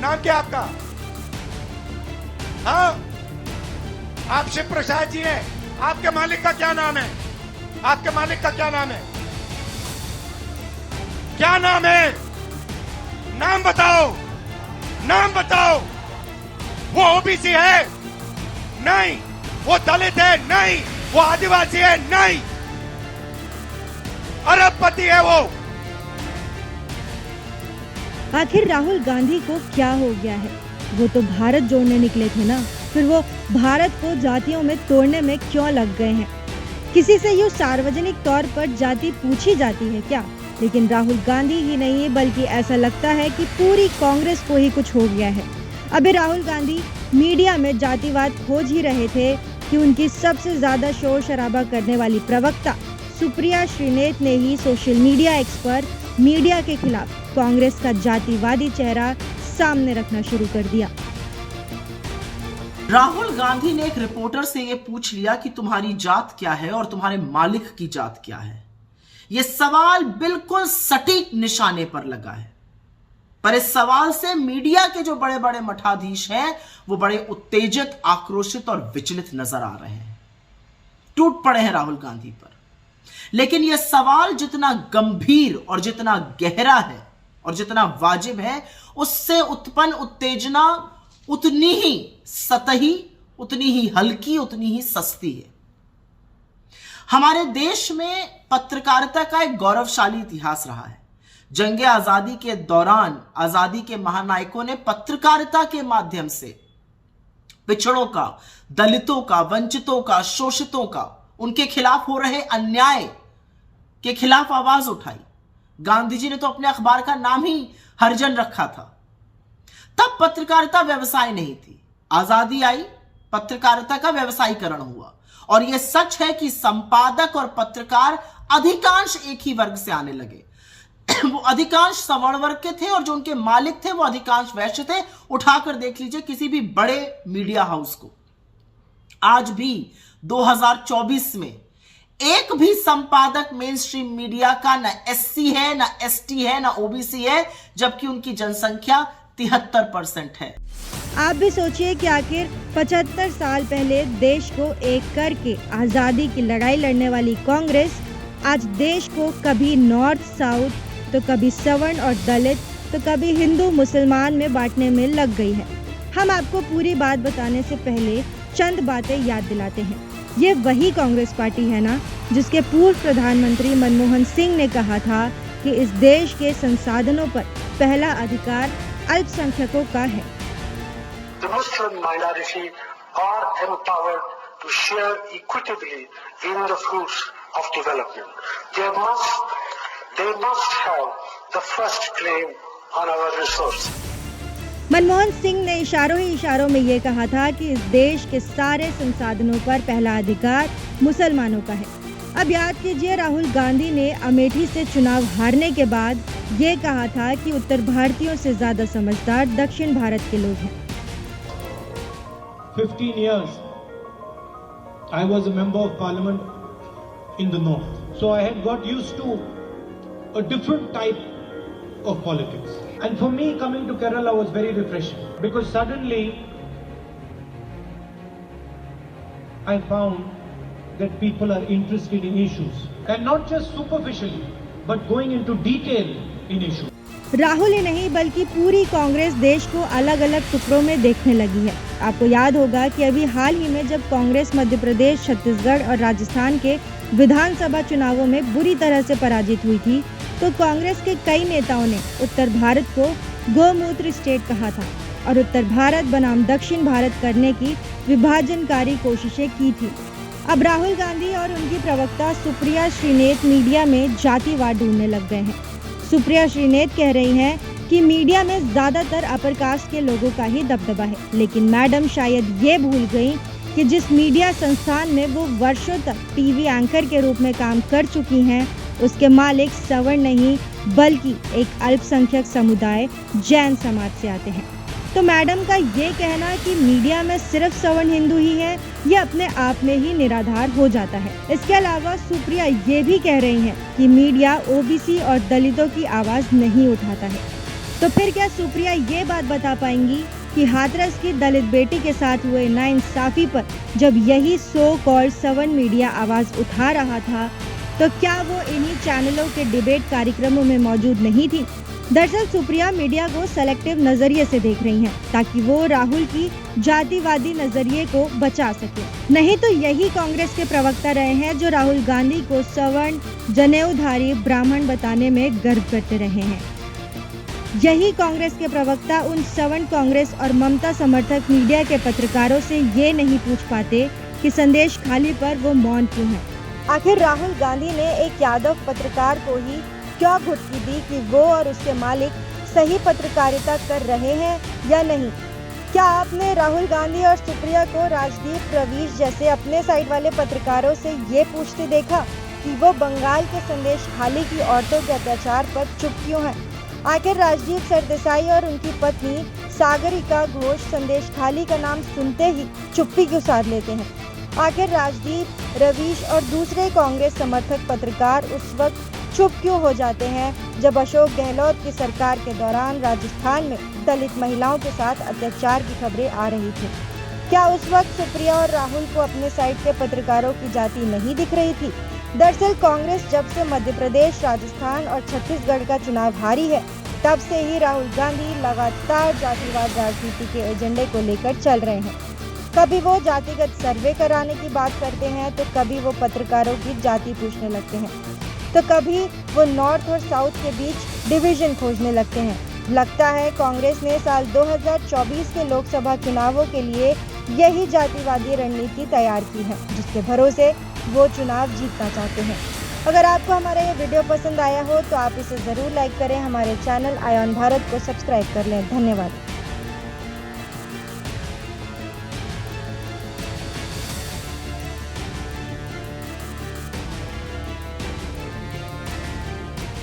नाम क्या आपका? हाँ, आप शिव प्रसाद जी हैं। आपके मालिक का क्या नाम है? आपके मालिक का क्या नाम है? क्या नाम है? नाम बताओ, नाम बताओ। वो ओबीसी है? नहीं। वो दलित है? नहीं। वो आदिवासी है? नहीं। अरबपति है वो। आखिर राहुल गांधी को क्या हो गया है? वो तो भारत जोड़ने निकले थे ना, फिर वो भारत को जातियों में तोड़ने में क्यों लग गए हैं? किसी से यूँ सार्वजनिक तौर पर जाति पूछी जाती है क्या? लेकिन राहुल गांधी ही नहीं बल्कि ऐसा लगता है कि पूरी कांग्रेस को ही कुछ हो गया है। अभी राहुल गांधी मीडिया में जातिवाद खोज ही रहे थे कि उनकी सबसे ज्यादा शोर शराबा करने वाली प्रवक्ता सुप्रिया श्रीनेत ने ही सोशल मीडिया एक्स पर मीडिया के खिलाफ कांग्रेस का जातिवादी चेहरा सामने रखना शुरू कर दिया। राहुल गांधी ने एक रिपोर्टर से यह पूछ लिया कि तुम्हारी जात क्या है और तुम्हारे मालिक की जात क्या है। यह सवाल बिल्कुल सटीक निशाने पर लगा है, पर इस सवाल से मीडिया के जो बड़े बड़े मठाधीश हैं वो बड़े उत्तेजित, आक्रोशित और विचलित नजर आ रहे हैं। टूट पड़े हैं राहुल गांधी पर। लेकिन यह सवाल जितना गंभीर और जितना गहरा है और जितना वाजिब है, उससे उत्पन्न उत्तेजना उतनी ही सतही, उतनी ही हल्की, उतनी ही सस्ती है। हमारे देश में पत्रकारिता का एक गौरवशाली इतिहास रहा है। जंगे आजादी के दौरान आजादी के महानायकों ने पत्रकारिता के माध्यम से पिछड़ों का, दलितों का, वंचितों का, शोषितों का, उनके खिलाफ हो रहे अन्याय के खिलाफ आवाज उठाई। गांधी जी ने तो अपने अखबार का नाम ही हरिजन रखा था। तब पत्रकारिता व्यवसाय नहीं थी। आजादी आई, पत्रकारिता का व्यवसायीकरण हुआ। और यह सच है कि संपादक और पत्रकार अधिकांश एक ही वर्ग से आने लगे। वो अधिकांश सवर्ण वर्ग के थे और जो उनके मालिक थे वो अधिकांश वैश्य थे। उठाकर देख लीजिए किसी भी बड़े मीडिया हाउस को। आज भी 2024 में एक भी संपादक मेन स्ट्रीम मीडिया का ना एससी है, ना एसटी है, ना ओबीसी है, जबकि उनकी जनसंख्या 73% है। आप भी सोचिए कि आखिर 75 साल पहले देश को एक करके आजादी की लड़ाई लड़ने वाली कांग्रेस आज देश को कभी नॉर्थ साउथ, तो कभी सवर्ण और दलित, तो कभी हिंदू मुसलमान में बांटने में लग गई है। हम आपको पूरी बात बताने से पहले चंद बातें याद दिलाते हैं। ये वही कांग्रेस पार्टी है ना जिसके पूर्व प्रधानमंत्री मनमोहन सिंह ने कहा था कि इस देश के संसाधनों पर पहला अधिकार अल्पसंख्यकों का है। The Muslim minority are empowered to share equitably in the fruits of development. They must have the first claim on our resources. Manmohan Singh ने इशारों ही इशारों में ये कहा था कि इस देश के सारे संसाधनों पर पहला अधिकार मुसलमानों का है। अब याद कीजिए, राहुल गांधी ने अमेठी से चुनाव हारने के बाद ये कहा था कि उत्तर भारतीयों से ज्यादा समझदार दक्षिण भारत के लोग हैं। 15 years I was a member of parliament in the north, so I had got used to a different type of politics, and for me coming to Kerala was very refreshing because suddenly I found that people are interested in issues and not just superficially but going into detail in issues. Rahul ही नहीं बल्कि पूरी कांग्रेस देश को अलग अलग टुकड़ों में देखने लगी है। आपको याद होगा कि अभी हाल ही में जब कांग्रेस मध्य प्रदेश, छत्तीसगढ़ और राजस्थान के विधानसभा चुनावों में बुरी तरह से पराजित हुई थी, तो कांग्रेस के कई नेताओं ने उत्तर भारत को गोमूत्र स्टेट कहा था और उत्तर भारत बनाम दक्षिण भारत करने की विभाजनकारी कोशिशें की थी। अब राहुल गांधी और उनकी प्रवक्ता सुप्रिया श्रीनेत मीडिया में जातिवाद ढूंढने लग गए हैं। सुप्रिया श्रीनेत कह रही हैं कि मीडिया में ज्यादातर अपर कास्ट के लोगों का ही दबदबा है, लेकिन मैडम शायद ये भूल गई कि जिस मीडिया संस्थान में वो वर्षों तक टीवी एंकर के रूप में काम कर चुकी हैं, उसके मालिक सवर्ण नहीं बल्कि एक अल्पसंख्यक समुदाय जैन समाज से आते हैं। तो मैडम का ये कहना कि मीडिया में सिर्फ सवर्ण हिंदू ही है, ये अपने आप में ही निराधार हो जाता है। इसके अलावा सुप्रिया ये भी कह रही हैं कि मीडिया ओबीसी और दलितों की आवाज नहीं उठाता है। तो फिर क्या सुप्रिया ये बात बता पाएंगी कि हाथरस की दलित बेटी के साथ हुए नाइंसाफी पर जब यही सो कॉल्ड सवन मीडिया आवाज उठा रहा था, तो क्या वो इन्हीं चैनलों के डिबेट कार्यक्रमों में मौजूद नहीं थी? दरअसल सुप्रिया मीडिया को सेलेक्टिव नजरिए से देख रही हैं ताकि वो राहुल की जातिवादी नजरिए को बचा सके। नहीं तो यही कांग्रेस के प्रवक्ता रहे हैं जो राहुल गांधी को सवर्ण, जनेऊधारी, ब्राह्मण बताने में गर्व करते रहे हैं। यही कांग्रेस के प्रवक्ता उन सवर्ण कांग्रेस और ममता समर्थक मीडिया के पत्रकारों से ये नहीं पूछ पाते कि संदेश खाली पर वो मौन क्यों है। आखिर राहुल गांधी ने एक यादव पत्रकार को ही क्यों घुटकी दी कि वो और उसके मालिक सही पत्रकारिता कर रहे हैं या नहीं? क्या आपने राहुल गांधी और सुप्रिया को राजदीप, रवीश जैसे अपने साइड वाले पत्रकारों से ये पूछते देखा कि वो बंगाल के संदेश खाली की औरतों के अत्याचार पर चुप क्यों हैं? आखिर राजदीप सरदेसाई और उनकी पत्नी सागरिका घोष संदेश खाली का नाम सुनते ही चुप्पी क्यों साध लेते हैं? आखिर राजदीप, रवीश और दूसरे कांग्रेस समर्थक पत्रकार उस वक्त चुप क्यों हो जाते हैं जब अशोक गहलोत की सरकार के दौरान राजस्थान में दलित महिलाओं के साथ अत्याचार की खबरें आ रही थी? क्या उस वक्त सुप्रिया और राहुल को अपने साइड के पत्रकारों की जाति नहीं दिख रही थी? दरअसल कांग्रेस जब से मध्य प्रदेश, राजस्थान और छत्तीसगढ़ का चुनाव हारी है, तब से ही राहुल गांधी लगातार जातिवाद राजनीति के एजेंडे को लेकर चल रहे हैं। कभी वो जातिगत सर्वे कराने की बात करते हैं, तो कभी वो पत्रकारों की जाति पूछने लगते हैं, तो कभी वो नॉर्थ और साउथ के बीच डिवीजन खोजने लगते हैं। लगता है कांग्रेस ने साल 2024 के लोकसभा चुनावों के लिए यही जातिवादी रणनीति तैयार की है, जिसके भरोसे वो चुनाव जीतना चाहते हैं। अगर आपको हमारा ये वीडियो पसंद आया हो तो आप इसे ज़रूर लाइक करें, हमारे चैनल आयॉन भारत को सब्सक्राइब कर लें। धन्यवाद।